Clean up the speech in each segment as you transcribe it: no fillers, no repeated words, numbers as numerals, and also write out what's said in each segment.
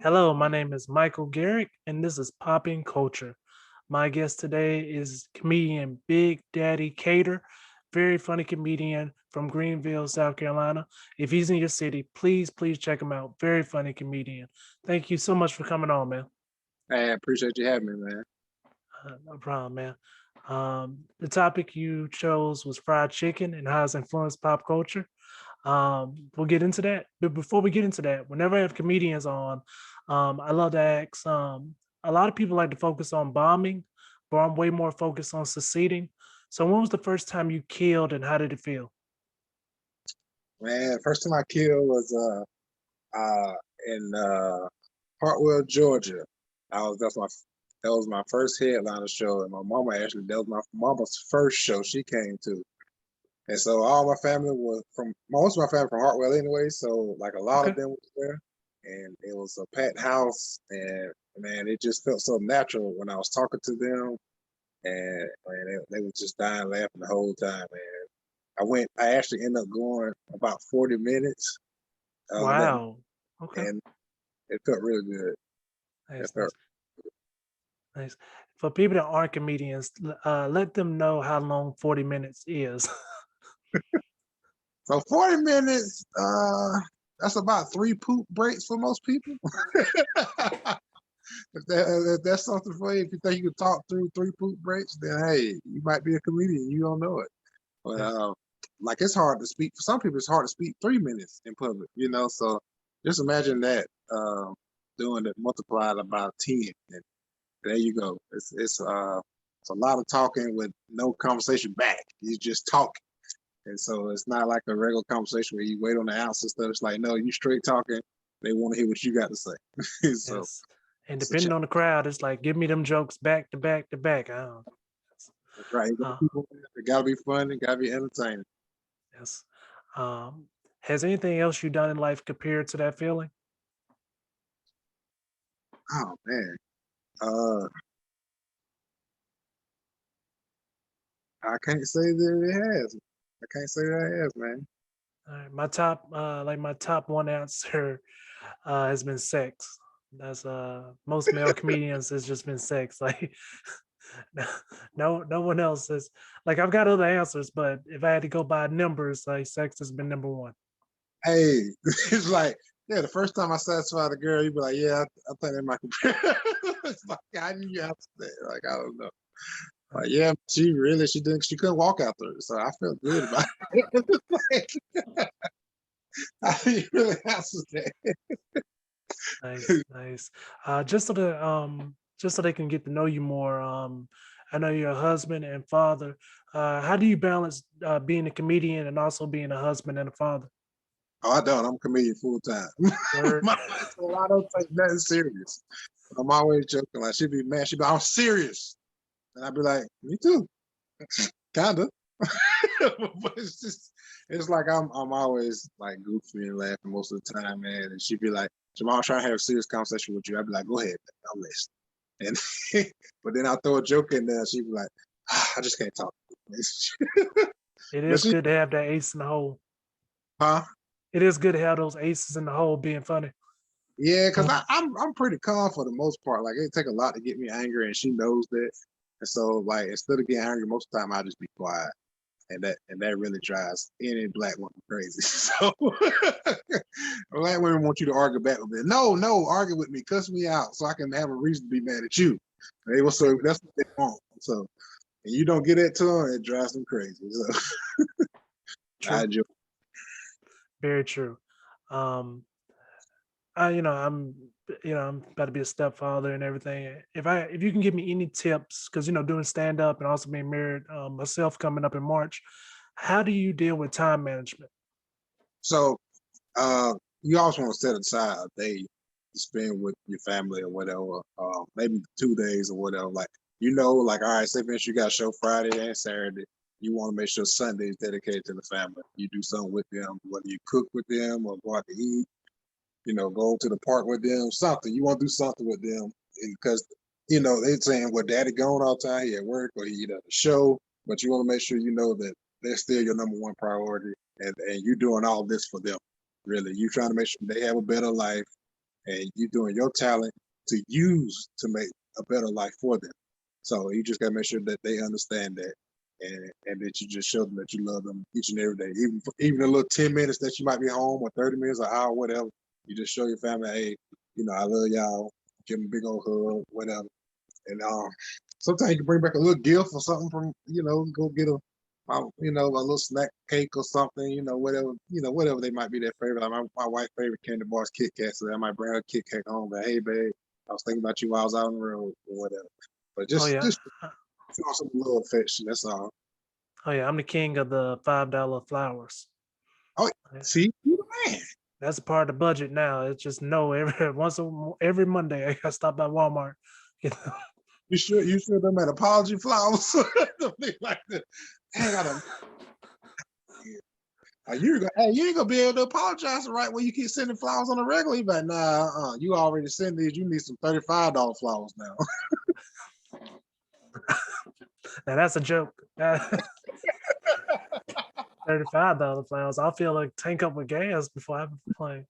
Hello, my name is Michael Garrick, and this is PoppinCulture. My guest today is comedian Big Daddy Cater, very funny comedian from Greenville, South Carolina. If he's in your city, please check him out. Very funny comedian. Thank you so much for coming on, man. Hey, I appreciate you having me, man. No problem, man. The topic you chose was fried chicken and how it's influenced pop culture. We'll get into that. But before we get into that, whenever I have comedians on, I love to ask. A lot of people like to focus on bombing, but I'm way more focused on succeeding. So, when was the first time you killed, and how did it feel? Man, first time I killed was in Hartwell, Georgia. That was my first headliner show, and my mama actually that was my mama's first show she came to. And so all my family was from most of my family from Hartwell anyway, so like a lot of Okay. them was there, and it was a packed house, and man, it just felt so natural when I was talking to them, and man, they was just dying laughing the whole time, man. I actually ended up going about 40 minutes, letting, Wow. Okay. and it felt really good. It Nice, felt nice, nice. For people that aren't comedians, let them know how long 40 minutes is. so 40 minutes, that's about 3 poop breaks for most people. If that's something for you, if you think you can talk through 3 poop breaks, then hey, you might be a comedian. You don't know it. But Yes. like it's hard to speak. For some people, it's hard to speak 3 minutes in public, you know. So just imagine that doing it multiplied about 10. And there you go. It's a lot of talking with no conversation back. You just talking. And so it's not like a regular conversation where you wait on the ounce and stuff. It's like, no, you straight talking. They want to hear what you got to say. So Yes. And it's a depending challenge. on the crowd, it's like, give me them jokes back to back to back. I don't. That's right. Uh, People, it gotta be fun. It gotta be entertaining. yes. Um, has anything else you done in life compared to that feeling? Oh man. Uh, I can't say that it has. I can't say that it has, man. My top one answer has been sex. That's most male comedians has just been sex. Like no, no one else is like I've got other answers, but if I had to go by numbers, like sex has been number one. Hey, it's like, yeah, the first time I satisfied a girl, you'd be like, yeah, I think that might compare. It's like, I knew you answered that. Like, I don't know. Uh, Like, yeah, she couldn't walk out there. So I felt good about it. Like, I didn't really answer that. Nice, nice. Just so they can get to know you more. I know you're a husband and father. How do you balance being a comedian and also being a husband and a father? Oh, I don't. I'm a comedian full time. Word. My wife said, I don't take nothing serious. I'm always joking. Like, she'd be mad. She'd be like, I'm serious. And I'd be like, me too. Kinda. But it's like I'm always like goofy and laughing most of the time, man. And she'd be like, Jamal, trying to have a serious conversation with you. I'd be like, go ahead, man, I'll listen. And but then I'll throw a joke in there. She'd be like, I just can't talk. It But is she, good to have that ace in the hole. huh? It is good to have those aces in the hole being funny. Yeah, because I'm pretty calm for the most part. Like it take a lot to get me angry, and she knows that. And so like instead of getting angry, most of the time I just be quiet. And that really drives any black woman crazy. So black women want you to argue back with me. No, argue with me, cuss me out, so I can have a reason to be mad at you. So that's what they want. So and you don't get that to them, it drives them crazy. So I True. enjoy. Very true. Um, I'm about to be a stepfather and everything. If you can give me any tips, because doing stand up and also being married myself coming up in March, how do you deal with time management? So uh, you always want to set aside a day to spend with your family or whatever. Maybe 2 days or whatever. Like like all right, say for instance you got a show Friday and Saturday. You want to make sure Sunday is dedicated to the family. You do something with them, whether you cook with them or go out to eat, go to the park with them, something. You want to do something with them because, they're saying, well, daddy gone all the time, he at work or he at the show, but you want to make sure you know that they're still your number one priority and you're doing all this for them, really. You trying to make sure they have a better life and you're doing your talent to use to make a better life for them. So you just gotta make sure that they understand that, and that you just show them that you love them each and every day. Even a little 10 minutes that you might be home, or 30 minutes, or hour, whatever. You just show your family, hey, I love y'all. Give them a big old hug, whatever. And sometimes you can bring back a little gift or something from, go get a little snack cake or something, whatever they might be their favorite. Like my wife's favorite candy bar is Kit Kat, so I might bring her Kit Kat home. But hey, babe, I was thinking about you while I was out on the road or whatever. But Oh yeah. just feel some little affection. That's all. Oh yeah, I'm the king of the $5 flowers. Oh, see, you the man. That's a part of the budget now. It's just no every Monday I gotta stop by Walmart. You sure them had apology flowers? Something like that. Hang on. You ain't gonna be able to apologize right when you keep sending flowers on the regular. You like, nah, you already sent these. You need some $35 flowers now. Now that's a joke. $35 flowers. I'll fill a tank up with gas before I play.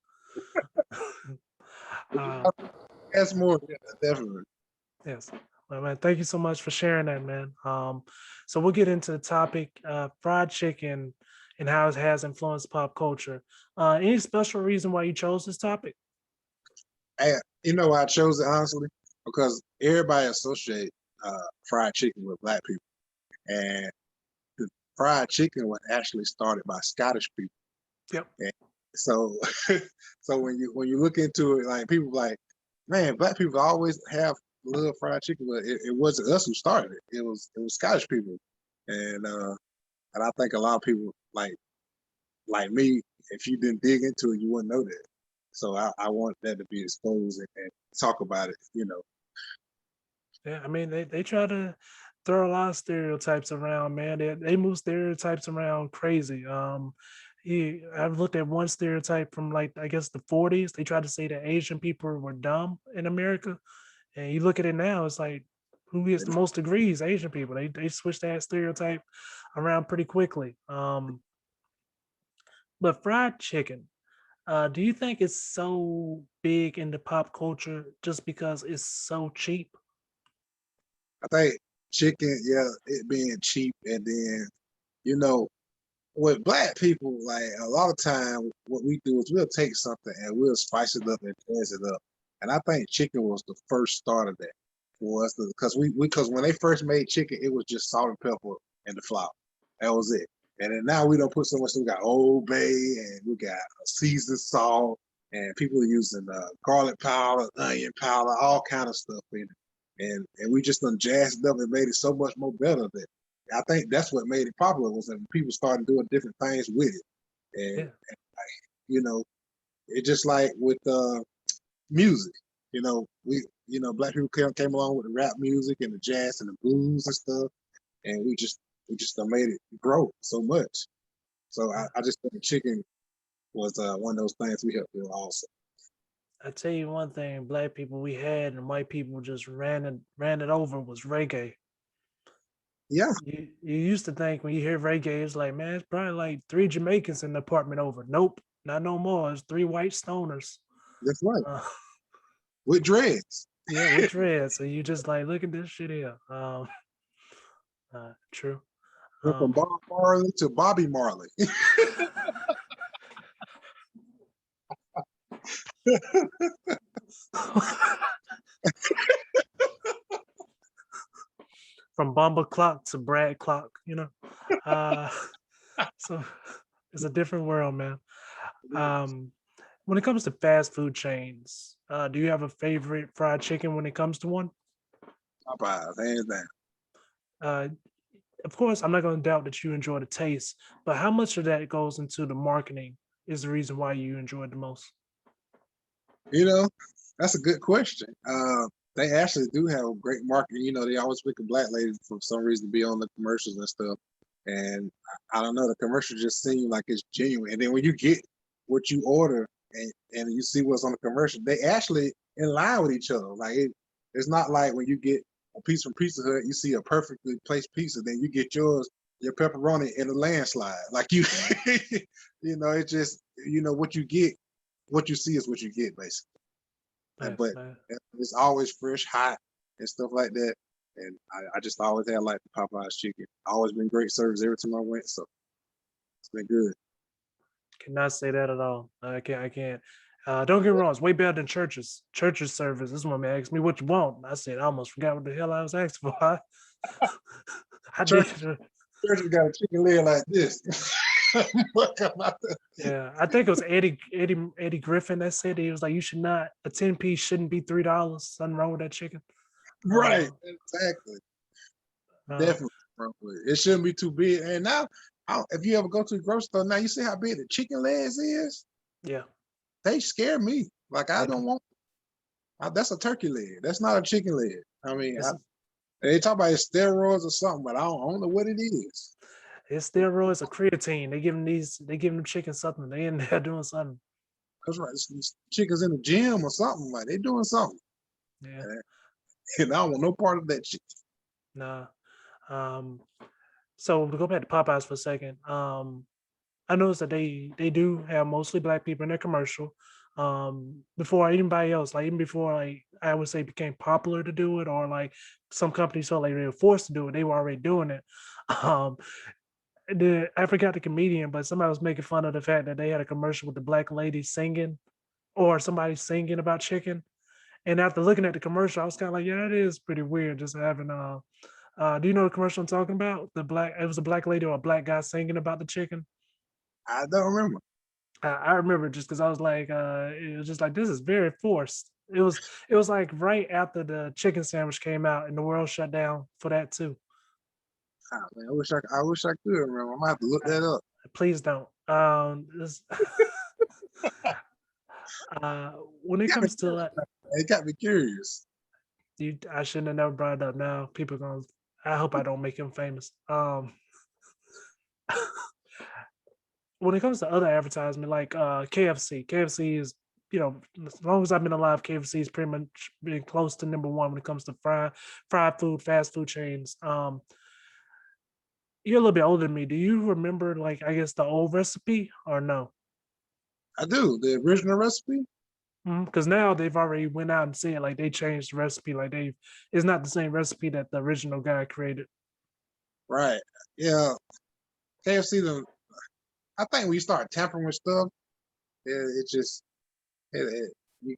That's more, definitely. Yes. Well, man, thank you so much for sharing that, man. So we'll get into the topic, fried chicken and how it has influenced pop culture. Any special reason why you chose this topic? Hey, why I chose it honestly? Because everybody associate fried chicken with Black people, and the fried chicken was actually started by Scottish people. Yep. And so, so when you look into it, like people like, man, Black people always have love fried chicken, but it wasn't us who started it. It was Scottish people, and I think a lot of people like me, if you didn't dig into it, you wouldn't know that. So I want that to be exposed and talk about it. Yeah, I mean they try to throw a lot of stereotypes around, man. They move stereotypes around crazy. I've looked at one stereotype from like I guess the 40s. They tried to say that Asian people were dumb in America, and you look at it now, it's like who gets the most degrees? Asian people. They switched that stereotype around pretty quickly. But fried chicken, do you think it's so big into pop culture just because it's so cheap? I think chicken, yeah, it being cheap, and then you know with Black people, like a lot of time, what we do is we'll take something and we'll spice it up and jazz it up. And I think chicken was the first start of that for us, because because when they first made chicken, it was just salt and pepper and the flour. That was it. And then now we don't put so much. We got Old Bay and we got seasoned salt, and people are using garlic powder, onion powder, all kind of stuff in it. And we just done jazzed it up and made it so much more better that I think that's what made it popular, was that people started doing different things with it. And, Yeah. and you know, it just like with music, Black people came along with the rap music and the jazz and the blues and stuff, and we just done made it grow so much. So I just think the chicken was one of those things we helped do also. I tell you one thing, black people we had and white people just ran it over was reggae. Yeah, You used to think when you hear reggae, it's like, man, it's probably like three Jamaicans in the apartment over. Nope, not no more. It's three white stoners. that's right. Uh, With dreads. yeah, with dreads. So you just like, look at this shit here. True. Went from Um, Bob Marley to Bobby Marley. from Bumble Clock to Brad Clock. Uh, so it's a different world, man. Um, when it comes to fast food chains, do you have a favorite fried chicken when it comes to one? Popeyes, hands down. Uh, of course, I'm not going to doubt that you enjoy the taste, but how much of that goes into the marketing is the reason why you enjoy it the most? You know, that's a good question. They actually do have great marketing. They always pick a Black lady for some reason to be on the commercials and stuff. And I don't know, the commercial just seem like it's genuine. And then when you get what you order and you see what's on the commercial, they actually in line with each other. Like it's not like when you get a piece from Pizza Hut, you see a perfectly placed pizza, then you get your pepperoni in a landslide. Like you, it's just what you get, what you see is what you get, basically. But man. it's always fresh, hot, and stuff like that. And I just always had like the Popeyes chicken. Always been great service every time I went, so it's been good. Cannot say that at all. I can't. I can't. Don't get me wrong. It's way better than churches. Churches service. This one man asked me what you want. I said I almost forgot what the hell I was asking for. I did. Church, church got a chicken leg like this. Yeah, I think it was Eddie Griffin that said it. He was like, "You should not a 10-piece shouldn't be $3. Something wrong with that chicken." Right, Uh, exactly. uh, Definitely, bro. It shouldn't be too big. And now, if you ever go to the grocery store, now you see how big the chicken legs is. yeah, They scare me. Like I they don't do. want. That's a turkey leg. That's not a chicken leg. I mean, It's they talk about it's steroids or something, but I don't know what it is. it's steroids or creatine. They giving them chicken something. They in there doing something. Cause right, these chickens in the gym or something like they doing something, Yeah, and I don't want no part of that shit. nah. Um, so to go back to Popeyes for a second, I noticed that they do have mostly black people in their commercial. Before anybody else, like even before like I would say became popular to do it, or like some companies felt like they were forced to do it, they were already doing it. Um, I forgot the comedian, but somebody was making fun of the fact that they had a commercial with the black lady singing or somebody singing about chicken. And after looking at the commercial, I was kind of like, yeah, it is pretty weird just having do you know the commercial I'm talking about? It was a black lady or a black guy singing about the chicken. I don't remember. I remember just because I was like, it was just like this is very forced. It was like right after the chicken sandwich came out and the world shut down for that too. Ah, man, I wish I could remember. I might have to look Uh, that up. please don't. Uh, when it It got me, comes to like, it got me curious. I shouldn't have never brought it up. Now people gonna. I hope I don't make him famous. When it comes to other advertisement like KFC is as long as I've been alive, KFC is pretty much been close to number one when it comes to fried food, fast food chains. You're a little bit older than me. Do you remember like I guess the old recipe or no? I do the original recipe. Because now they've already went out and said like they changed the recipe. Like it's not the same recipe that the original guy created. Right. Yeah. KFC. I think when you start tampering with stuff, it just it, you,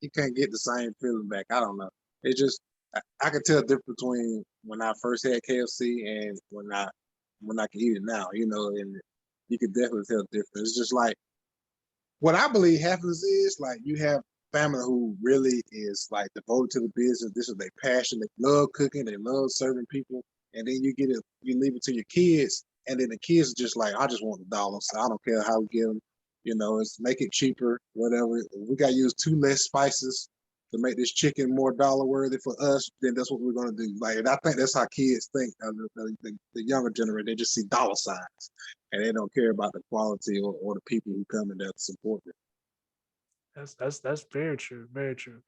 you can't get the same feeling back. I don't know. It just I can tell the difference between when I first had KFC and when I can eat it now. And you can definitely tell the difference. It's just like what I believe happens is like you have family who really is like devoted to the business. This is their passion. They love cooking. They love serving people. And then you leave it to your kids, and then the kids are just like, I just want the dollars. So I don't care how we get them. It's make it cheaper, whatever. If we got to use two less spices to make this chicken more dollar worthy for us, then that's what we're gonna do. Like, and I think that's how kids think. The younger generation, they just see dollar signs, and they don't care about the quality or the people who come in there to support them. That's very true. Very true.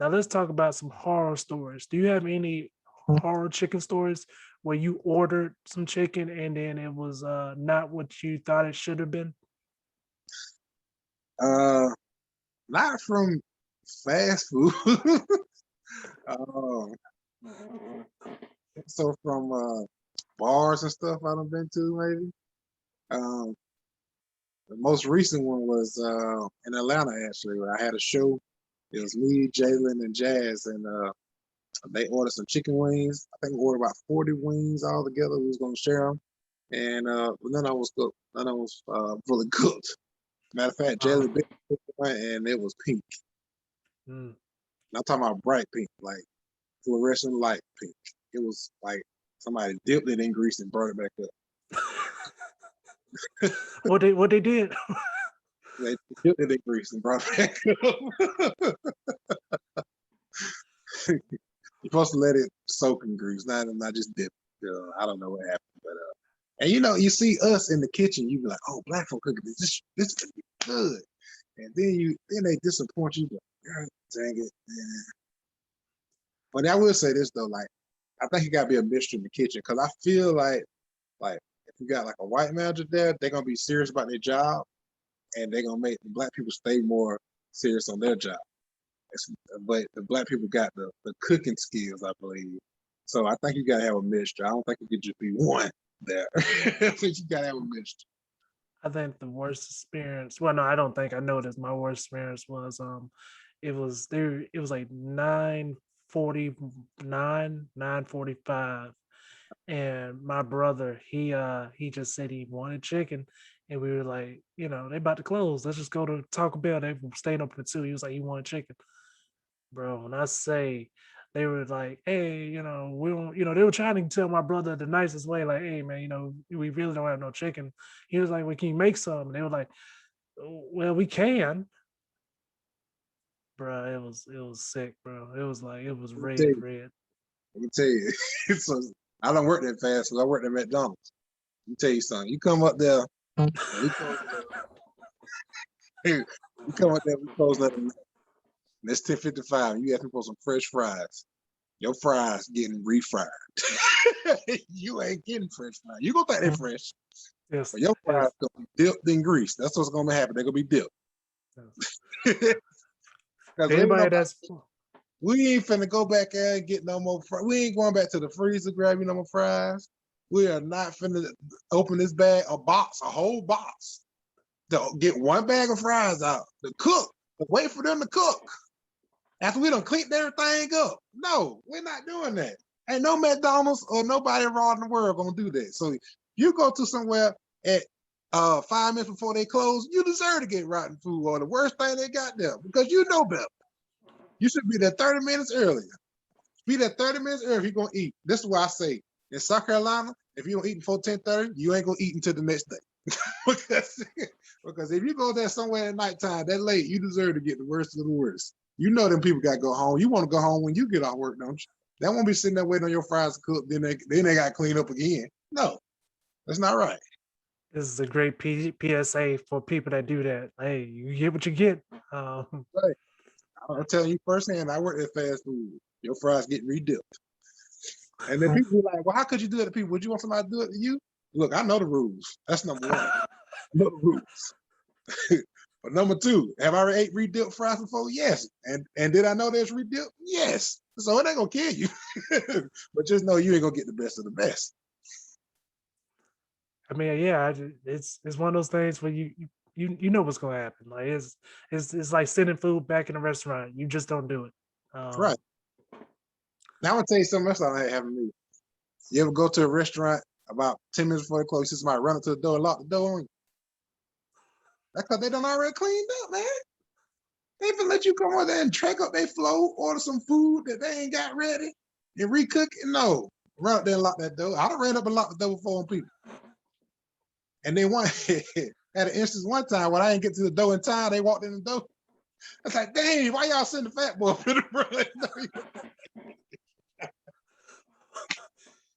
Now let's talk about some horror stories. Do you have any horror chicken stories where you ordered some chicken and then it was not what you thought it should have been? Uh, Not from fast food. um, so from bars and stuff I done been to maybe. Um, the most recent one was in Atlanta actually, where I had a show. It was me, Jalen, and Jazz, and they ordered some chicken wings. I think we ordered about 40 wings all together. We was gonna share them, and but none of them was cooked. None of them was fully cooked. Matter of fact, Uh, Jalen bit one, and it was pink. mm. And I'm talking about bright pink, like fluorescent light pink. It was like somebody dipped it in grease and brought it back up. What they did? They dipped it in grease and brought it back up. You're supposed to let it soak in grease, not just dip. I don't know what happened, but and you see us in the kitchen, you be like, oh, black folk cooking this could be good, and then they disappoint you. Like, God dang it, man. But I will say this though, like I think it got to be a mixture in the kitchen because I feel like if you got like a white manager there, they're gonna be serious about their job, and they're gonna make the black people stay more serious on their job. But the black people got the cooking skills, I believe. So I think you gotta have a mixture. I don't think it could just be one there. You gotta have a mixture. I think the worst experience. Well, no, I don't think I noticed. My worst experience was it was there. It was like 9:49, 9:45, and my brother he just said he wanted chicken, and we were like, they about to close. Let's just go to Taco Bell. They stayed open at 2. He was like, he wanted chicken, bro. When I say they were like, hey, we don't, they were trying to tell my brother the nicest way, like, hey, man, we really don't have no chicken. He was like, well, can you make some? And they were like, "Oh, well, we can, bro." It was sick, bro. It was like, it was Let me tell red, you. red. Let me tell you. So I don't work that fast because I worked at McDonald's. Let me tell you something. You come up there and we close. You come up there, we close at 11. And it's 10:55. You ask me for some fresh fries. Your fries getting refried. You ain't getting fresh fries. You gonna think they're fresh, Yes, but your fries yes, gonna be dipped in grease. That's what's gonna happen. They're gonna be dipped. yes. Because Anybody that's we ain't finna go back there and get no more fries. We ain't going back to the freezer, grab you no more fries. We are not finna open this bag, a whole box, to get one bag of fries out to cook, to wait for them to cook. After we done cleaned everything up. No, we're not doing that. Ain't no McDonald's or nobody around the world gonna do that. So you go to somewhere at 5 minutes before they close, you deserve to get rotten food or the worst thing they got there because you know better. You should be there 30 minutes earlier. Be there 30 minutes earlier if you're gonna eat. This is why I say in South Carolina, if you don't eat before 10:30, you ain't gonna eat until the next day. because if you go there somewhere at nighttime that late, you deserve to get the worst of the worst. You know them people gotta go home. You want to go home when you get off work, don't you? They won't be sitting there waiting on your fries to cook. Then they got to clean up again. No, that's not right. This is a great PSA for people that do that. Hey, you get what you get. Right. I'm telling you firsthand. I work at fast food. Your fries get redipped. And then people be like, "Well, how could you do that to people? Would you want somebody to do it to you?" Look, I know the rules. That's number one. I know the rules. But number two, have I ever ate redipped fries before? Yes. And did I know there's redipped? Yes. So it ain't gonna kill you. But just know you ain't gonna get the best of the best. I mean, yeah, it's one of those things where you know what's gonna happen. Like it's like sending food back in a restaurant. You just don't do it. Right. Now I'm gonna tell you something else I haven't me. You ever go to a restaurant about 10 minutes before they close, you see somebody run up to the door and lock the door on you? That's because they done already cleaned up, man. They even let you come over there and track up their flow, order some food that they ain't got ready, and recook it. No, run up there and lock that door. I done ran up and locked the door before on people. And then one at an instance one time when I didn't get to the door in time, they walked in the door. I was like, dang, why y'all send the fat boy for the front?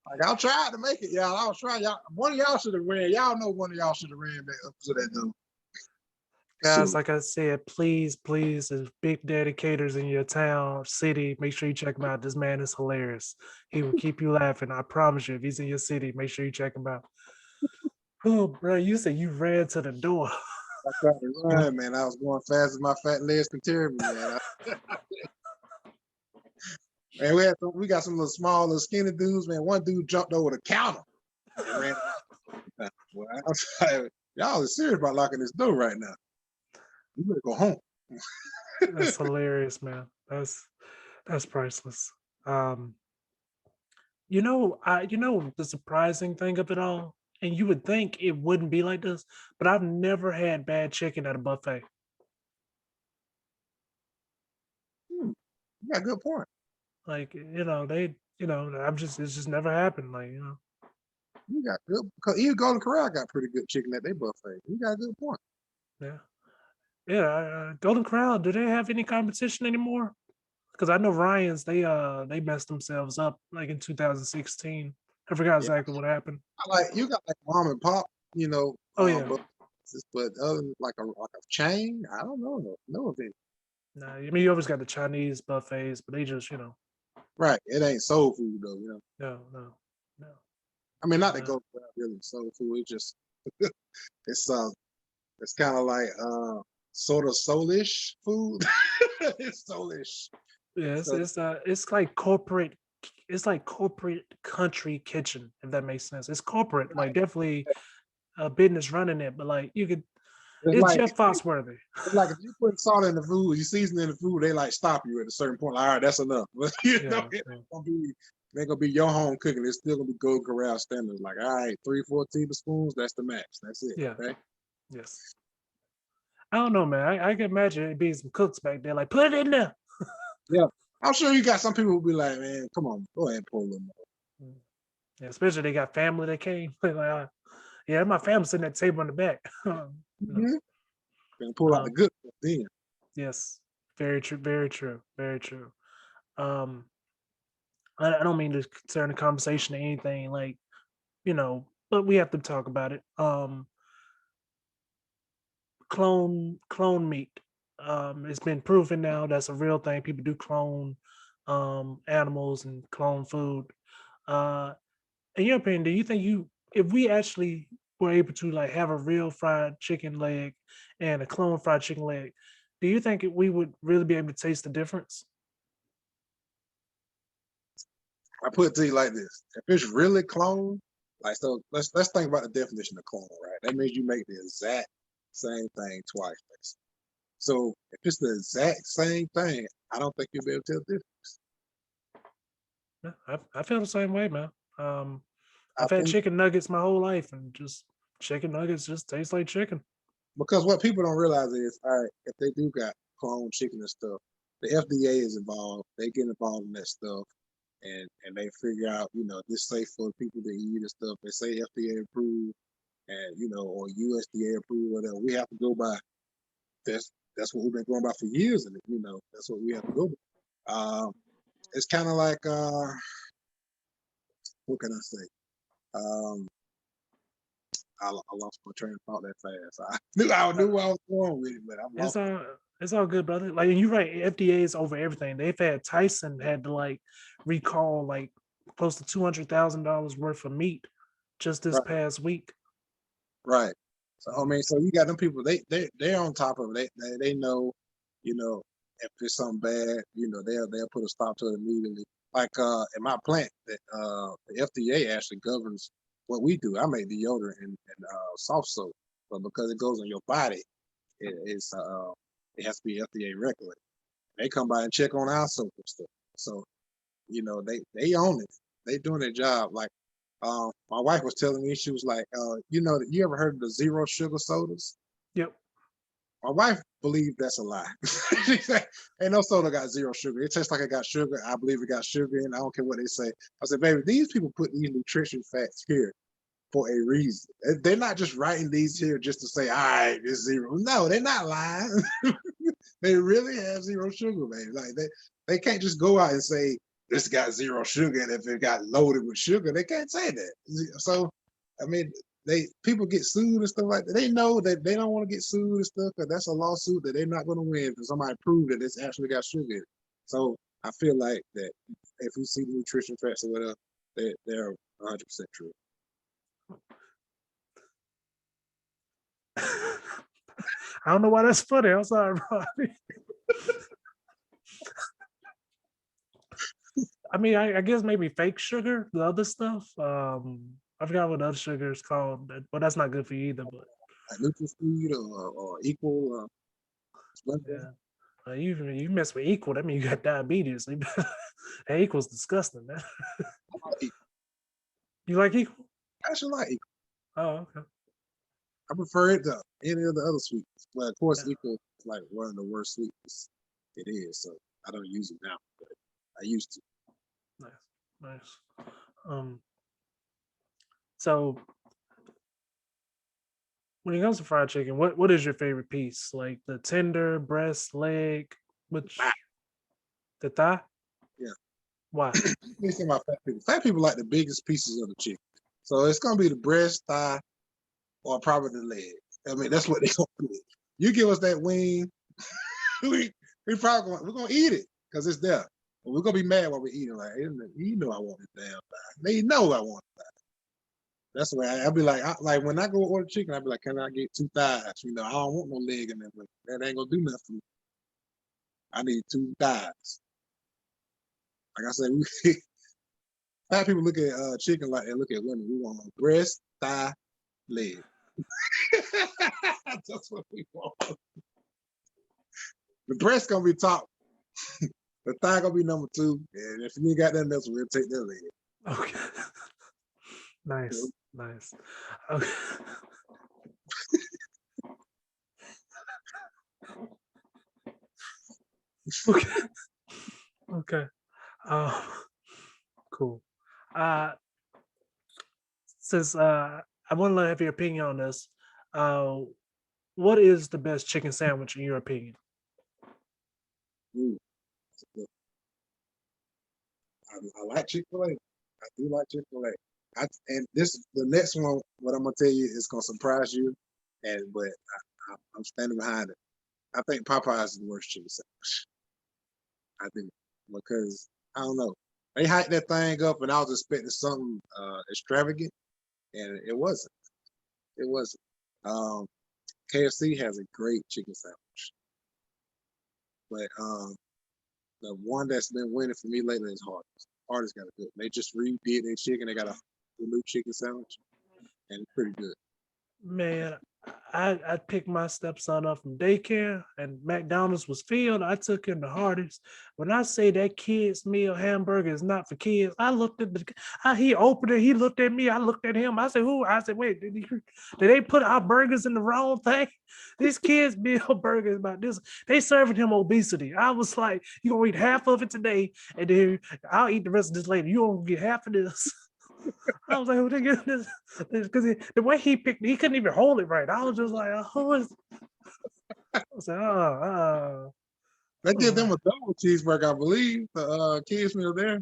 Like, I'll try to make it, y'all. I'll try. Y'all, one of y'all should have ran. Y'all know one of y'all should have ran back up to that door. Guys, Shoot. like I said, please, there's big dedicators in your town, city. Make sure you check him out. This man is hilarious. He will keep you laughing. I promise you. If he's in your city, make sure you check him out. Oh, bro, you said you ran to the door. I tried to run, man. I was going fast as my fat legs could carry me, man. Man, we got some little small, little skinny dudes, man. One dude jumped over the counter and ran. Well, I was like, y'all are serious about locking this door right now. You better go home. That's hilarious, man. That's priceless. Um, the surprising thing of it all, and you would think it wouldn't be like this, but I've never had bad chicken at a buffet. You got a good point. Like, it's just never happened. Like, You got good because even Golden Corral got pretty good chicken at their buffet. You got a good point. yeah. Yeah, Golden Corral, do they have any competition anymore? Because I know Ryan's, they messed themselves up like in 2016. I forgot Yeah, exactly what happened. you got like mom and pop, Oh yeah. but other than like a chain, I don't know. No of it. Nah, I mean you always got the Chinese buffets, but they just, Right. It ain't soul food though. no, no, no. I mean, not that Uh, Golden Corral really soul food. It just it's it's kind of like sort of soulish food. It's soulish. Yes, So it's like corporate. It's like corporate country kitchen, if that makes sense. It's corporate, like definitely a business running it, but like you could, it's it's like Jeff Foxworthy. it's like if you put salt in the food, you season in the food, they like stop you at a certain point. Like, all right, that's enough. But you know, Yeah, yeah, it ain't gonna be your home cooking. It's still gonna be Golden Corral standards. Like, all right, 3-4 tablespoons, that's the max. That's it. yeah, Okay. yes. I don't know, man. I can imagine it being some cooks back there, like put it in there. Yeah. I'm sure you got some people who be like, man, come on, go ahead and pull them. Mm. Yeah, especially they got family that came. Like, yeah, my family sitting at the table in the back. No. Mm-hmm. And pull out the Um, good stuff then. yes, very true, very true, very true. Um, I don't mean to turn the conversation to anything like, but we have to talk about it. Clone meat. It's been proven now that's a real thing. People do clone animals and clone food. Uh, in your opinion, do you think if we actually were able to like have a real fried chicken leg and a clone fried chicken leg, do you think we would really be able to taste the difference? I put it to you like this: if it's really clone, like so, let's think about the definition of clone, right? That means you make the exact same thing twice. Basically. So if it's the exact same thing, I don't think you'll be able to tell the difference. Yeah, I feel the same way, man. I I've had think chicken nuggets my whole life, and just chicken nuggets just taste like chicken. because what people don't realize is, all right, if they do got clone chicken and stuff, the FDA is involved. They get involved in that stuff, and they figure out, this safe for people to eat and stuff. They say FDA approved, and or USDA approved, whatever. We have to go by. That's what we've been going by for years, and that's what we have to go by. It's kind of like what can I say? Um, I lost my train of thought that fast. I knew where I was going with it, but I It's lost it. all it's all good, brother. Like you're right, FDA is over everything. They've had Tyson had to like recall like close to $200,000 worth of meat just this Right, past week. right. So I Mhm. mean, so you got them people. They're on top of it. They know, if it's something bad, they'll put a stop to it immediately. Like in my plant, that the FDA actually governs what we do. I make deodorant and soft soap, but because it goes on your body, it has to be FDA regulated. They come by and check on our soap and stuff. So they own it. They doing their job. Like my wife was telling me, she was like, you ever heard of the zero sugar sodas? Yep. My wife believed that's a lie. She said, ain't no soda got zero sugar. It tastes like it got sugar. I believe it got sugar in. I don't care what they say. I said, baby, these people put these nutrition facts here for a reason. They're not just writing these here just to say, all right, it's zero. No, they're not lying. They really have zero sugar, baby. Like they can't just go out and say this got zero sugar, and if it got loaded with sugar, they can't say that. So, I mean, people get sued and stuff like that. They know that they don't want to get sued and stuff because that's a lawsuit that they're not going to win because somebody proved that it's actually got sugar in it. So I feel like that if you see the nutrition facts or whatever, they're 100% true. I don't know why that's funny. I'm sorry, bro. I mean, I guess maybe fake sugar, the other stuff. I forgot what the other sugar is called, but that's not good for you either. But Like NutraFeed or Equal. yeah, you mess with equal, that means you got diabetes. That equals disgusting, man. You like equal? I actually like Equal. Oh, okay. I prefer it to any of the other sweets. But of course, Yeah, Equal is like one of the worst sweets it is. So I don't use it now, but I used to. nice, nice. Um, so when it comes to fried chicken, what is your favorite piece? Like the tender, breast, leg, Ah, which the thigh? yeah. Why? These are my fat people. Fat people like the biggest pieces of the chicken. So it's gonna be the breast, thigh, or probably the leg. I mean, that's what they gonna do. You give us that wing, we probably we're gonna eat it because it's there. But we're gonna be mad while we're eating. Like, you know, I want this damn thigh. They know I want it. That's why I'll be like, like when I go order chicken, I'll be like, can I get 2 thighs? I don't want no leg in there, but that ain't gonna do nothing. I need 2 thighs. Like I said, we fat people look at chicken like they look at women. We want breast, thigh, leg. That's what we want. The breast gonna be top. The thigh gonna be number 2. And if you ain't got nothing else, we'll take that leg. Okay. Nice. Okay. Okay. Okay. Cool. Since I want to have your opinion on this, uh, what is the best chicken sandwich in your opinion? Ooh, I like Chick-fil-A. I do like Chick-fil-A. And the next one, what I'm gonna tell you is gonna surprise you, but I'm standing behind it. I think Popeyes is the worst chicken sandwich. I do because I don't know. They hyped that thing up, and I was expecting something extravagant, and it wasn't. It wasn't. KFC has a great chicken sandwich, but the one that's been winning for me lately is Hardee's. Hardee's got a good. They just redid their chicken. They got a new chicken sandwich, and it's pretty good. Man, I picked my stepson up from daycare and McDonald's was filled. I took him to Hardee's. When I say that kids meal hamburger is not for kids, I looked at he opened it, he looked at me, I looked at him. I said, who? I said, wait, did they put our burgers in the wrong thing? This kids meal burger is about this. They serving him obesity. I was like, you gonna eat half of it today, and then I'll eat the rest of this later. You gonna get half of this. I was like, who they get this? Because the way he picked, he couldn't even hold it right. I was just like, who is? I was like, They give them a double cheeseburger, I believe. The kids meal there.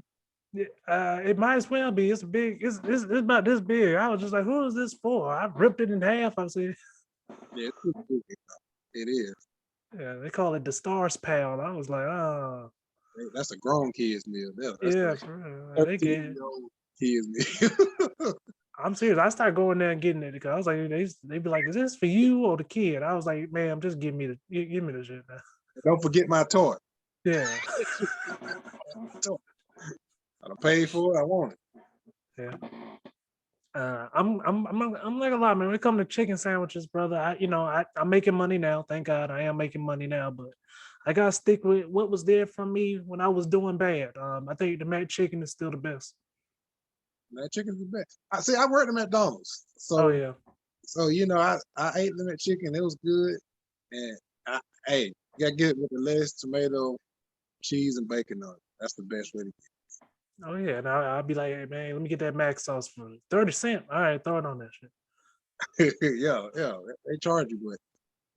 it might as well be. It's big. It's about this big. I was just like, who is this for? I ripped it in half. I said, yeah, it's pretty big. It is. Yeah, they call it the Stars Pal. I was like, That's a grown kids meal. That's yeah, like for real. They get. 13-year-old kids meal. I'm serious. I started going there and getting it because I was like, they be like, is this for you or the kid? I was like, man, just give me the shit, man. Don't forget my toy. Yeah. I paid for it. I want it. Yeah. I'm not gonna lie, man. When it comes to chicken sandwiches, brother, I'm making money now. Thank God, I am making money now. But I gotta stick with what was there for me when I was doing bad. I think the McChicken is still the best. That chicken's the best. I worked at McDonald's, Oh so yeah, I ate the McChicken. It was good, and hey, you gotta get it with the lettuce, tomato, cheese, and bacon on it. That's the best way to oh yeah. And I'll be like, hey man, let me get that mac sauce for 30 cents. All right, throw it on that shit. get it. Yeah, they charge you, but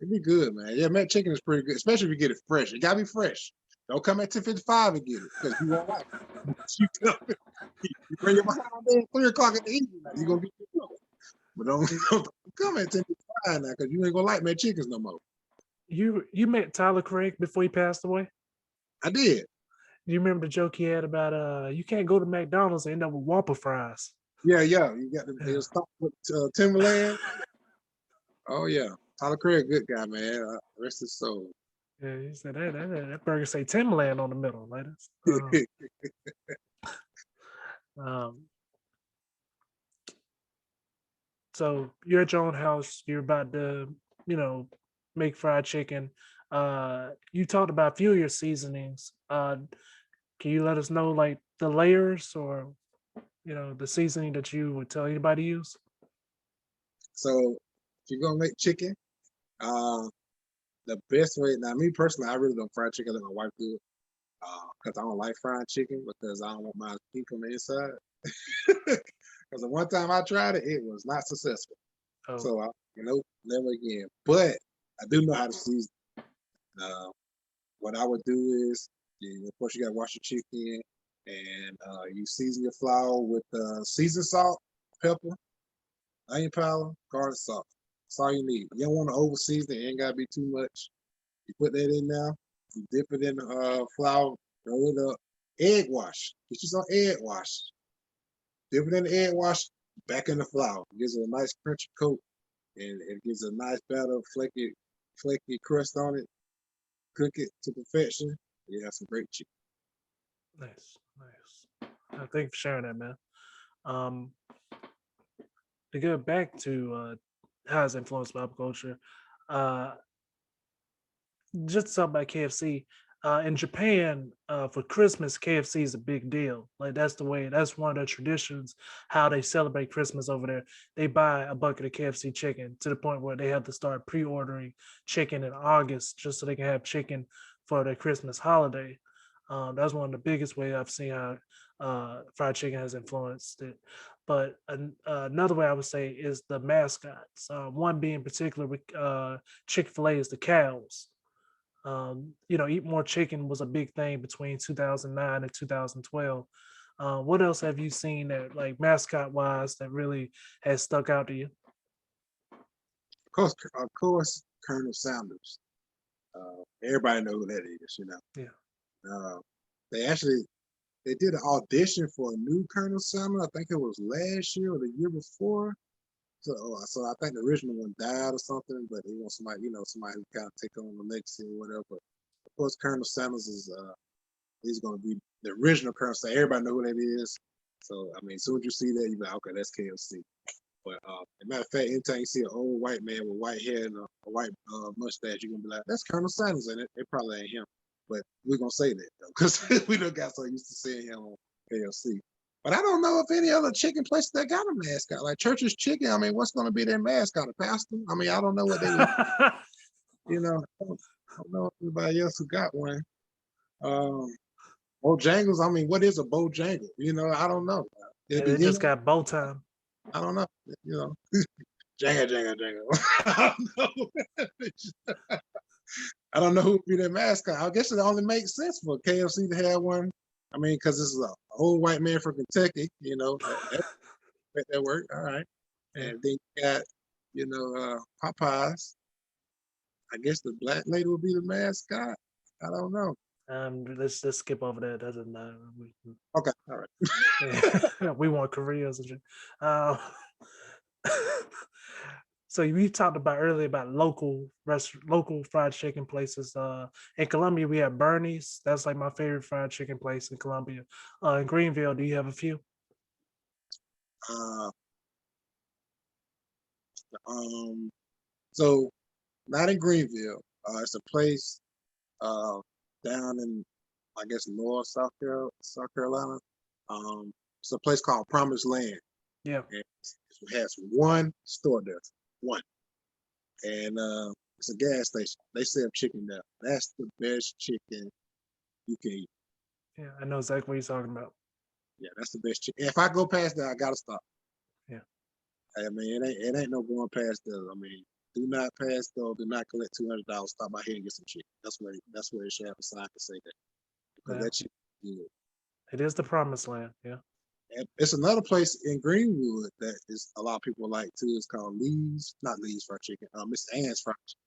it'd be good, man. Yeah, McChicken is pretty good, especially if you get it fresh. It gotta be fresh. Don't come at 10:55 and get it because you won't like it. You bring it behind there at 3 o'clock in the evening. Now, you gonna get your trouble. But don't come at 10:55 now because you ain't gonna like McChickens no more. You met Tyler Craig before he passed away? I did. Do you remember the joke he had about you can't go to McDonald's and end up with Whopper fries? Yeah. You got Yeah. the stop with Timberland. Oh yeah, Tyler Craig, good guy, man. Rest his soul. Yeah, he said that burger say Timberland on the middle, like that's, um, so you're at your own house, you're about to, you know, make fried chicken. You talked about a few of your seasonings. Can you let us know like the layers or the seasoning that you would tell anybody to use? So if you're gonna make chicken, the best way. Now, me personally, I really don't fry chicken. I let my wife do it because I don't like fried chicken because I don't want mine pink on the inside. Because the one time I tried it, it was not successful. Oh, So never again. But I do know how to season. Uh, what I would do is, of course, you gotta wash your chicken, and you season your flour with seasoned salt, pepper, onion powder, garlic salt. That's all you need. You don't want to over season it. It ain't gotta be too much. You put that in now. You dip it in the flour, throw it up. Egg wash. Get you some egg wash. Dip it in the egg wash, back in the flour. It gives it a nice crunchy coat, and it gives a nice batter, flaky crust on it. cook it to perfection. You have some great chicken. Nice, nice. Thank you for sharing that, man. Um, to get back to how it's influenced pop culture, uh, just to talk about KFC. In Japan, for Christmas, KFC is a big deal. Like that's the way. That's one of the traditions. How they celebrate Christmas over there. They buy a bucket of KFC chicken to the point where they have to start pre-ordering chicken in August just so they can have chicken for their Christmas holiday. That's one of the biggest way I've seen how fried chicken has influenced it. But another way I would say is the mascots. One being in particular with Chick-fil-A is the cows. Eat more chicken was a big thing between 2009 and 2012. What else have you seen that, like mascot wise, that really has stuck out to you? Of course, Colonel Sanders. Everybody know who that is. Yeah. Uh, they actually they did an audition for a new Colonel Sanders. I think it was last year or the year before. So I think the original one died or something, but he wants somebody, somebody who kind of take on the legacy or whatever. But of course, Colonel Sanders is he's going to be the original Colonel Sanders. Everybody know who that is. So I mean, as soon as you see that, you be like, okay, that's KFC. But as a matter of fact, anytime you see an old white man with white hair and a white mustache, you're gonna be like, that's Colonel Sanders, and it probably ain't him. But we're gonna say that though, because we don't got so used to seeing him on KFC. But I don't know if any other chicken places that got a mascot. Like Church's Chicken, I mean, what's gonna be their mascot? A pastor? I mean, I don't know what they would, I don't know if anybody else who got one. Um, Bojangles, I mean, what is a Bojangle? I don't know. Yeah, they just got bow time. I don't know. Jangle, jangle, jangle. I don't know. I don't know who would be their mascot. I guess it only makes sense for KFC to have one. I mean, because this is an old white man from Kentucky, that work. All right. Yeah. And then you got, Popeyes. I guess the black lady would be the mascot. I don't know. Let's skip over that. Doesn't matter. Okay. All right. Yeah, we want careers and shit. So we talked about earlier about local fried chicken places. In Columbia, we have Bernie's. That's like my favorite fried chicken place in Columbia. In Greenville, do you have a few? Uh, so not in Greenville. It's a place down in, I guess, North South Carolina. It's a place called Promised Land. Yeah. And it has one store there, one, and it's a gas station. They sell chicken there. That's the best chicken you can eat. Yeah, I know exactly what you're talking about. Yeah, that's the best chicken. If I go past there, I gotta stop. Yeah. I mean, it ain't no going past there. I mean, do not pass though. Do not collect $200. Stop by here and get some chicken. That's where it should have a sign to say that, because that chicken is good. It is the promised land. Yeah. And it's another place in Greenwood that is a lot of people like too. It's called not Lee's Fried Chicken. Miss Ann's Fried Chicken.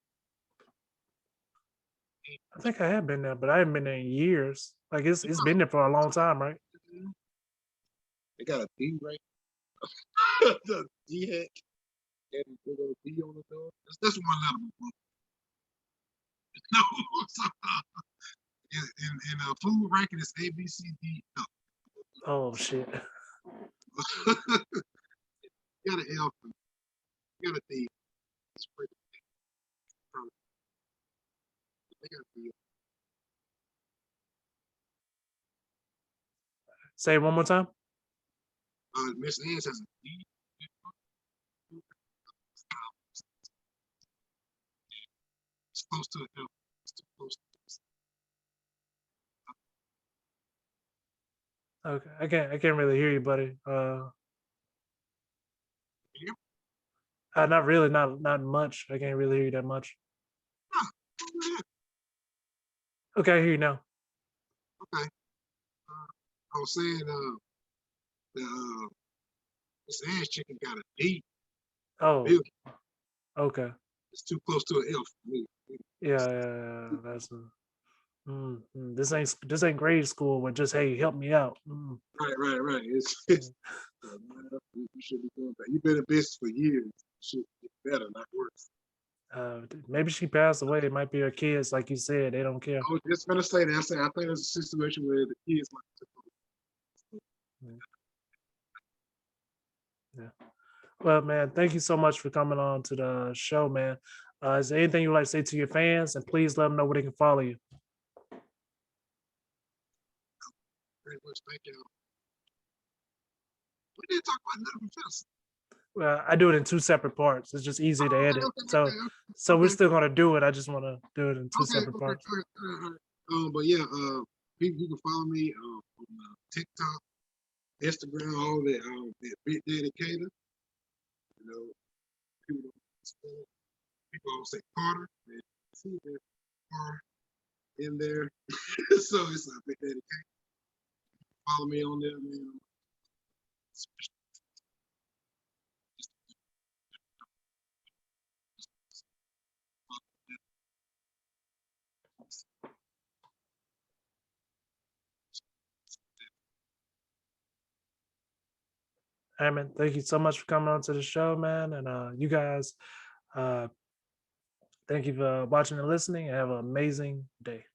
I think I have been there, but I haven't been there in years. Like it's been there for a long time, right? They got a D right. The D hat and a little D on the door. That's one letter. No, in food ranking, it's A B C D. No. Oh shit. You got an L. You got a D. It's pretty. They got a D. Say it one more time. Miss Ann's has a D. It's close to an L. It's too close to Okay, I can't really hear you, buddy. Not really, not much. I can't really hear you that much. Okay, I hear you now. Okay. I was saying, the Miss Ann's chicken got a D. Oh, okay. It's too close to an L for me. Yeah. That's this ain't grade school. But just hey, help me out. Right. It's you should be doing that. You've been in business for years. You should get better, not worse. Maybe she passed away. It might be her kids, like you said. They don't care. I was just gonna say that. I said I think it's a situation where the kids like to Mm, yeah. Well, man, thank you so much for coming on to the show, man. Is there anything you'd like to say to your fans? And please let them know where they can follow you. very much thank you. We didn't talk about nothing else. Well, I do it in two separent parts. It's just easy to Oh, okay, edit. okay, So, okay, so we're okay, still gonna do it. I just want to do it in two okay, separate okay, parts. all right. But yeah, people you can follow me on TikTok, Instagram, all that. Big Dedicator. You know, people don't spell it. People always say Carter. Man, see that R in there. So it's a Big Dedicator. Follow me on there, man. Hey, man, thank you so much for coming on to the show, man. And you guys, uh, thank you for watching and listening. And have an amazing day.